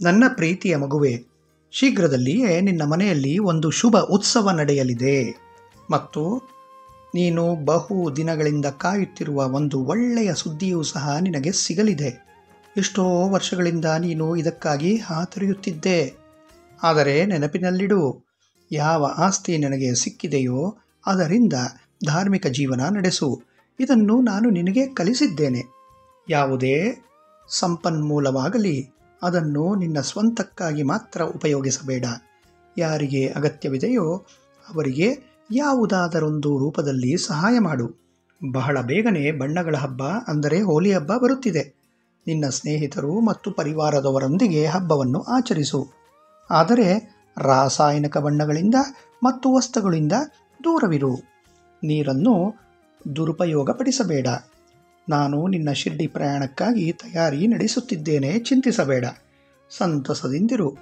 ನನ್ನ ಪ್ರೀತಿಯ ಮಗುವೆ, ಶೀಘ್ರದಲ್ಲಿಯೇ ನಿನ್ನ ಮನೆಯಲ್ಲಿ ಒಂದು ಶುಭ ಉತ್ಸವ ನಡೆಯಲಿದೆ ಮತ್ತು ನೀನು ಬಹು ದಿನಗಳಿಂದ ಕಾಯುತ್ತಿರುವ ಒಂದು ಒಳ್ಳೆಯ ಸುದ್ದಿಯೂ ಸಹ ನಿನಗೆ ಸಿಗಲಿದೆ. ಎಷ್ಟೋ ವರ್ಷಗಳಿಂದ ನೀನು ಇದಕ್ಕಾಗಿ ಹಾತೊರೆಯುತ್ತಿದ್ದೆ. ಆದರೆ ನೆನಪಿನಲ್ಲಿಡು, ಯಾವ ಆಸ್ತಿ ನಿನಗೆ ಸಿಕ್ಕಿದೆಯೋ ಅದರಿಂದ ಧಾರ್ಮಿಕ ಜೀವನ ನಡೆಸು. ಇದನ್ನು ನಾನು ನಿನಗೆ ಕಲಿಸಿದ್ದೇನೆ. ಯಾವುದೇ ಸಂಪನ್ಮೂಲವಾಗಲಿ ಅದನ್ನು ನಿನ್ನ ಸ್ವಂತಕ್ಕಾಗಿ ಮಾತ್ರ ಉಪಯೋಗಿಸಬೇಡ. ಯಾರಿಗೆ ಅಗತ್ಯವಿದೆಯೋ ಅವರಿಗೆ ಯಾವುದಾದರೊಂದು ರೂಪದಲ್ಲಿ ಸಹಾಯ ಮಾಡು. ಬಹಳ ಬೇಗನೆ ಬಣ್ಣಗಳ ಹಬ್ಬ ಅಂದರೆ ಹೋಲಿ ಹಬ್ಬ ಬರುತ್ತಿದೆ. ನಿನ್ನ ಸ್ನೇಹಿತರು ಮತ್ತು ಪರಿವಾರದವರೊಂದಿಗೆ ಹಬ್ಬವನ್ನು ಆಚರಿಸು. ಆದರೆ ರಾಸಾಯನಿಕ ಬಣ್ಣಗಳಿಂದ ಮತ್ತು ವಸ್ತುಗಳಿಂದ ದೂರವಿರು. ನೀರನ್ನು ದುರುಪಯೋಗಪಡಿಸಬೇಡ. ನಾನು ನಿನ್ನ ಶಿರ್ಡಿ ಪ್ರಯಾಣಕ್ಕಾಗಿ ತಯಾರಿ ನಡೆಸುತ್ತಿದ್ದೇನೆ, ಚಿಂತಿಸಬೇಡ. ಸಂತಸದಿಂದಿರು.